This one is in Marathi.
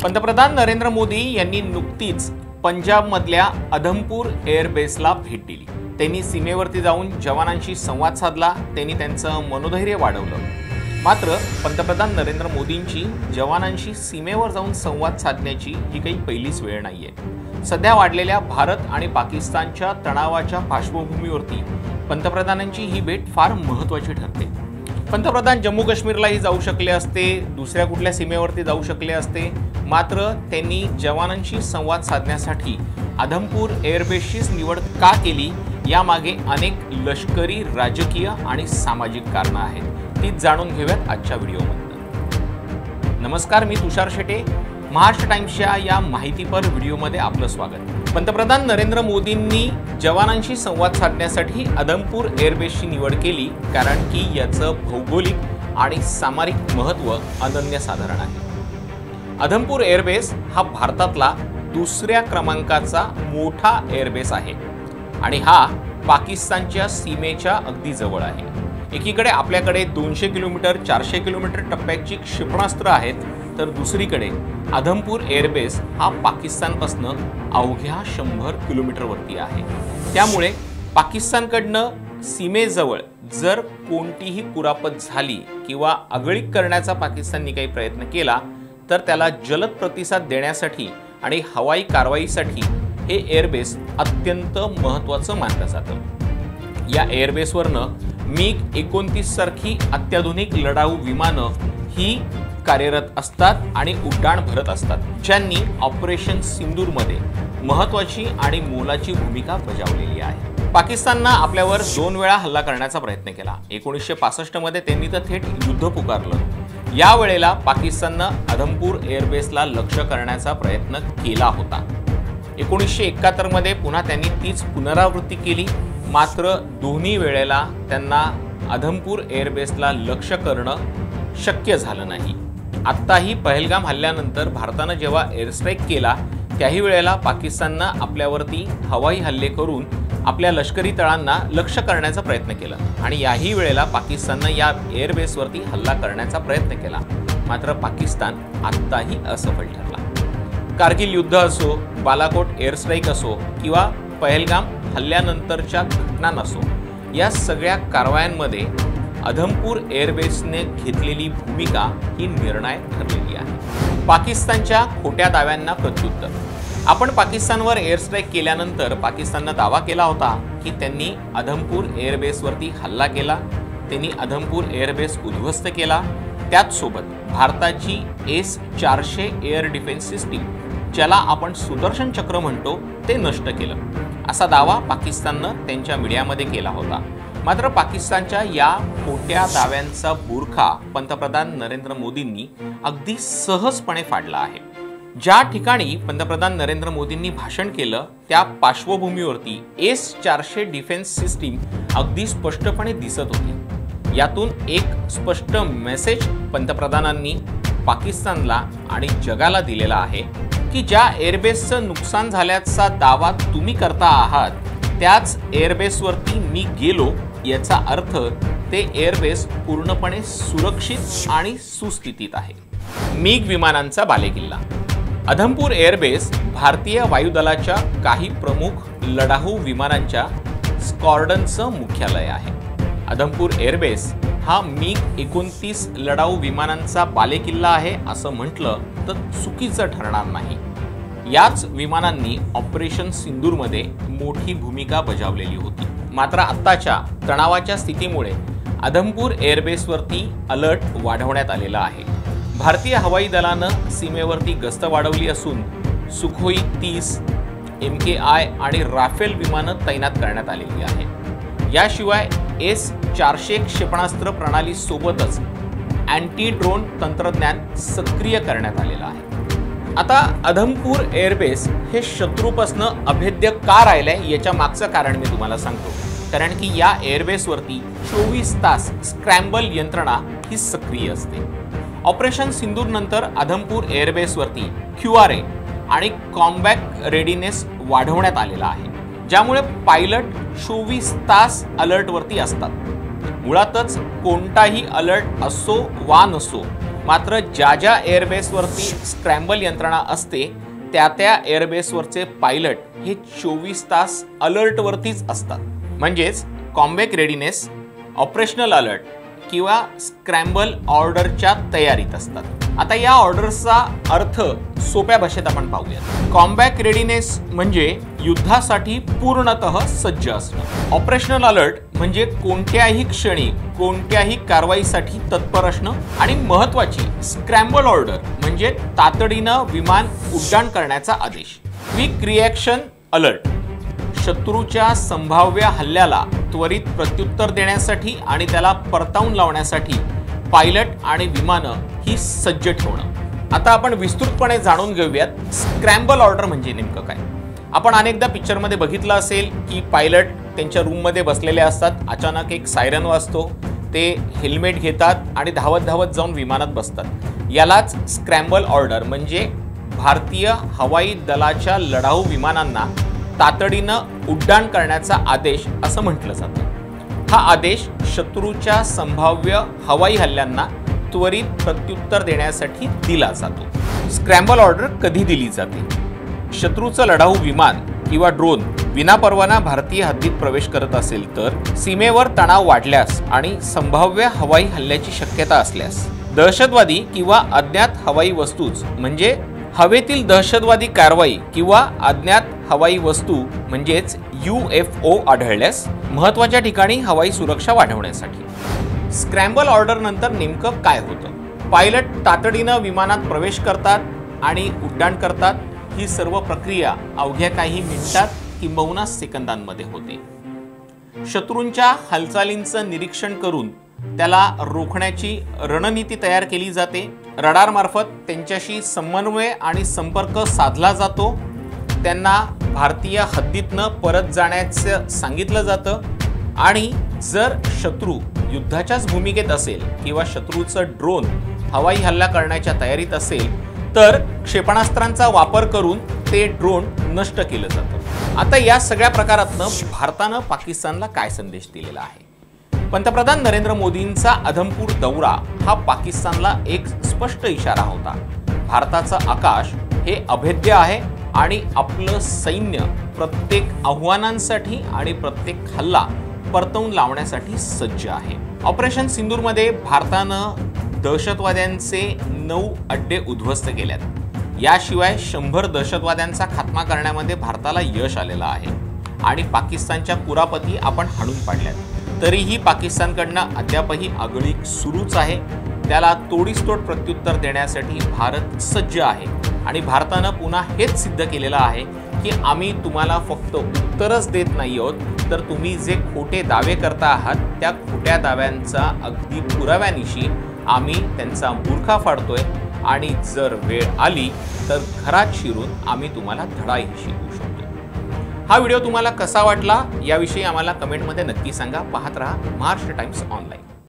पंतप्रधान नरेंद्र मोदी यांनी नुकतीच पंजाबमधल्या अधमपूर एअरबेसला भेट दिली। त्यांनी सीमेवरती जाऊन जवानांशी संवाद साधला, त्यांनी त्यांचं मनोधैर्य वाढवलं। मात्र पंतप्रधान नरेंद्र मोदींची जवानांशी सीमेवर जाऊन संवाद साधण्याची ही काही पहिलीच वेळ नाहीये। सध्या वाढलेल्या भारत आणि पाकिस्तानच्या तणावाच्या पार्श्वभूमीवरती पंतप्रधानांची ही भेट फार महत्त्वाची ठरते। पंतप्रधान जम्मू काश्मीरलाही जाऊ शकले असते, दुसऱ्या कुठल्या सीमेवरती जाऊ शकले असते, मात्र त्यांनी जवानांशी संवाद साधण्यासाठी अधमपूर एअरबेसचीच निवड का केली यामागे अनेक लष्करी, राजकीय आणि सामाजिक कारणं आहेत। ती जाणून घेऊयात आजच्या व्हिडिओमध्ये। नमस्कार, मी तुषार शेटे। महाराष्ट्र टाइम्सच्या या माहितीपर व्हिडिओमध्ये आपलं स्वागत। पंतप्रधान नरेंद्र मोदींनी जवानांशी संवाद साधण्यासाठी अधमपूर एअरबेसची निवड केली, कारण की याचं भौगोलिक आणि सामरिक महत्त्व अनन्यसाधारण आहे। अधमपूर एअरबेस हा भारतातला दुसऱ्या क्रमांकाचा मोठा एअरबेस आहे आणि हा पाकिस्तानच्या सीमेच्या अगदी जवळ आहे। एकीकडे आपल्याकडे 200 किलोमीटर 400 किलोमीटर टप्प्याची क्षेपणास्त्र आहेत, तर दुसरीकडे अधमपूर एअरबेस हा पाकिस्तानपासून अवघ्या 100 किलोमीटरवरती आहे। त्यामुळे पाकिस्तानकडनं सीमेजवळ जर कोणतीही कुरापत झाली किंवा आगळीक करण्याचा पाकिस्तानने काही प्रयत्न केला तर त्याला जलद प्रतिसाद देण्यासाठी आणि हवाई कारवाईसाठी हे एअरबेस अत्यंत महत्त्वाचं मानलं जातं। या एअरबेसवरनं MiG-29 सारखी अत्याधुनिक लढाऊ विमानं ही कार्यरत असतात आणि उड्डाण भरत असतात, ज्यांनी ऑपरेशन सिंदूरमध्ये महत्त्वाची आणि मोलाची भूमिका बजावलेली आहे। पाकिस्ताननं आपल्यावर 2 वेळा हल्ला करण्याचा प्रयत्न केला। 1965 मध्ये त्यांनी तर थेट युद्ध पुकारलं। या वेळेला पाकिस्ताननं अधमपूर एअरबेसला लक्ष्य करण्याचा प्रयत्न केला होता। 1971 मध्ये पुन्हा त्यांनी तीच पुनरावृत्ती केली, मात्र दोन्ही वेळेला त्यांना अधमपूर एअरबेसला लक्ष्य करणं शक्य झालं नाही। आत्ताही पहलगाम हल्ल्यानंतर भारतानं जेव्हा एअर स्ट्राईक केला त्याही वेळेला पाकिस्ताननं आपल्यावरती हवाई हल्ले करून आपल्या लष्करी तळांना लक्ष्य करण्याचा प्रयत्न केला आणि याही वेळेला पाकिस्ताननं या एअरबेसवरती हल्ला करण्याचा प्रयत्न केला, मात्र पाकिस्तान आत्ताही असफल ठरला। कारगिल युद्ध असो, बालाकोट एअर स्ट्राईक असो किंवा पहलगाम हल्ल्यानंतरच्या घटना नसो, या सगळ्या कारवायांमध्ये अधमपूर एअरबेसने घेतलेली भूमिका ही निर्णायक ठरलेली आहे। पाकिस्तानच्या खोट्या दाव्यांना प्रत्युत्तर। आपण पाकिस्तानवर एअर स्ट्राईक केल्यानंतर पाकिस्तानने दावा केला होता की त्यांनी अधमपूर एअरबेसवरती हल्ला केला, त्यांनी अधमपूर एअरबेस उद्ध्वस्त केला, त्याचसोबत भारताची S-400 एअर डिफेन्स सिस्टीम, ज्याला आपण सुदर्शन चक्र म्हणतो, ते नष्ट केलं, असा दावा पाकिस्ताननं त्यांच्या मीडियामध्ये केला होता। मात्र पाकिस्तानच्या या खोट्या दाव्यांचा बुरखा पंतप्रधान नरेंद्र मोदींनी अगदी सहजपणे फाडला आहे। ज्या ठिकाणी पंतप्रधान नरेंद्र मोदींनी भाषण केलं त्या पार्श्वभूमीवरती S-400 डिफेन्स सिस्टीम अगदी स्पष्टपणे दिसत होती। यातून एक स्पष्ट मेसेज पंतप्रधानांनी पाकिस्तानला आणि जगाला दिलेला आहे की ज्या एअरबेसचं नुकसान झाल्याचा दावा तुम्ही करता आहात, त्याच एअरबेसवरती मी गेलो, याचा अर्थ ते एअरबेस पूर्णपणे सुरक्षित आणि सुस्थितीत आहे। MiG विमानांचा बालेकिल्ला। अधमपूर एअरबेस भारतीय वायुदलाच्या काही प्रमुख लढाऊ विमानांच्या स्क्वॉड्रनचं मुख्यालय आहे। अधमपूर एअरबेस हा MiG-29 लढाऊ विमानांचा बालेकिल्ला आहे असं म्हटलं तर चुकीचं ठरणार नाही। याच विमानांनी ऑपरेशन सिंदूरमध्ये मोठी भूमिका बजावलेली होती, मात्र आत्ताच्या तणावाच्या स्थितीमुळे अधमपूर एअरबेसवरती अलर्ट वाढवण्यात आलेला आहे। भारतीय हवाई दलानं सीमेवरती गस्त वाढवली असून सुखोई 30, MKI आणि राफेल विमानं तैनात करण्यात आलेली आहे। याशिवाय S-400 क्षेपणास्त्र प्रणाली सोबतच अँटी ड्रोन तंत्रज्ञान सक्रिय करण्यात आलेलं आहे। आता अधमपूर एअरबेस हे शत्रूपासून अभेद्य का राहिलंय याच्या मागचं कारण मी तुम्हाला सांगतो, कारण की या एअरबेसवरती 24 तास स्क्रॅम्बल यंत्रणा ही सक्रिय असते। ऑपरेशन सिंदूर नंतर अधमपूर एअरबेसवरती QRA आणि कॉम्बॅट रेडीनेस वाढवण्यात आलेला आहे, ज्यामुळे पायलट 24 तास अलर्टवरती असतात। मुळातच कोणताही अलर्ट असो वा नसो, मात्र ज्या एअरबेसवरती स्क्रॅम्बल यंत्रणा असते त्या एअरबेसवरचे पायलट हे 24 तास अलर्टवरतीच असतात. म्हणजेच कॉम्बॅट रेडीनेस, ऑपरेशनल अलर्ट किंवा स्क्रॅम्बल ऑर्डरच्या तयारीत असतात. आता या ऑर्डर्सचा अर्थ सोप्या भाषेत आपण पाहूया. कॉम्बॅट रेडीनेस म्हणजे युद्धासाठी पूर्णतः सज्ज असणं. ऑपरेशनल अलर्ट म्हणजे कोणत्याही क्षणी कोणत्याही कारवाईसाठी तत्पर असणं. आणि महत्त्वाची स्क्रॅम्बल ऑर्डर म्हणजे तातडीनं विमान उड्डाण करण्याचा आदेश. क्विक रिॲक्शन अलर्ट शत्रूच्या संभाव्य हल्ल्याला त्वरित प्रत्युत्तर देण्यासाठी आणि त्याला परतावून लावण्यासाठी पायलट आणि विमानं ही सज्ज ठेवणं. आता आपण विस्तृतपणे जाणून घेऊयात स्क्रॅम्बल ऑर्डर म्हणजे नेमकं काय. आपण अनेकदा पिक्चरमध्ये बघितलं असेल की पायलट त्यांच्या रूममध्ये बसलेले असतात, अचानक एक सायरन वाजतो, ते हेल्मेट घेतात आणि धावत धावत जाऊन विमानात बसतात. यालाच स्क्रॅम्बल ऑर्डर म्हणजे भारतीय हवाई दलाच्या लढाऊ विमानांना तातडीनं उड्डाण करण्याचा आदेश असं म्हटलं जातं. हा आदेश शत्रूच्या संभाव्य हवाई हल्ल्यांना त्वरित प्रत्युत्तर देण्यासाठी दिला जातो. स्क्रॅम्बल ऑर्डर कधी दिली जाते? शत्रूचं लढाऊ विमान किंवा ड्रोन विनापरवाना भारतीय हद्दीत प्रवेश करत असेल तर, सीमेवर तणाव वाढल्यास आणि संभाव्य हवाई हल्ल्याची शक्यता असल्यास, दहशतवादी किंवा अज्ञात हवाई वस्तूच म्हणजे हवेतील दहशतवादी कारवाई किंवा अज्ञात हवाई वस्तू म्हणजेच UFO आढळल्यास, महत्त्वाच्या ठिकाणी हवाई सुरक्षा वाढवण्यासाठी. स्क्रॅम्बल ऑर्डर नंतर नेमकं काय होतं? पायलट तातडीनं विमानात प्रवेश करतात आणि उड्डाण करतात. ही सर्व प्रक्रिया अवघ्या काही मिनिटात किंबहुना सेकंदांमध्ये होते. शत्रूंच्या हालचालींचं निरीक्षण करून त्याला रोखण्याची रणनीती तयार केली जाते. रडार मार्फत त्यांच्याशी समन्वय आणि संपर्क साधला जातो. त्यांना भारतीय हद्दीतनं परत जाण्याचं सांगितलं जातं. आणि जर शत्रू युद्धाच्याच भूमिकेत असेल किंवा शत्रूचं ड्रोन हवाई हल्ला करण्याच्या तयारीत असेल तर क्षेपणास्त्रांचा वापर करून ते ड्रोन नष्ट केलं जातं. आता या सगळ्या प्रकारातनं भारतानं पाकिस्तानला काय संदेश दिलेला आहे? पंतप्रधान नरेंद्र मोदींचा अधमपूर दौरा हा पाकिस्तानला एक स्पष्ट इशारा होता. भारताचं आकाश हे अभेद्य आहे आणि आपलं सैन्य प्रत्येक आव्हानांसाठी आणि प्रत्येक हल्ला परतवून लावण्यासाठी सज्ज आहे. ऑपरेशन सिंदूरमध्ये भारतानं दहशतवाद्यांचे 9 अड्डे उद्ध्वस्त केल्यात. याशिवाय 100 दहशतवाद्यांचा खात्मा करण्यामध्ये भारताला यश आलेलं आहे आणि पाकिस्तानच्या कुरापती आपण हाणून पाडल्यात. तरीही पाकिस्तानकडनं अद्यापही आगळीक सुरूच आहे. त्याला तोडीसतोड प्रत्युत्तर देण्यासाठी भारत सज्ज आहे आणि भारतानं पुन्हा हेच सिद्ध केलेलं आहे की आम्ही तुम्हाला फक्त उत्तरच देत नाही आहोत, तर तुम्ही जे खोटे दावे करता आहात त्या खोट्या दाव्यांचा अगदी पुराव्यानिशी आम्ही त्यांचा बुरखा फाडतोय आणि जर वेळ आली तर घरात शिरून आम्ही तुम्हाला धडाही शिकवू शकतो. हा व्हिडिओ तुम्हाला कसा वाटला याविषयी आम्हाला कमेंटमध्ये नक्की सांगा. पाहत रहा महाराष्ट्र टाइम्स ऑनलाईन.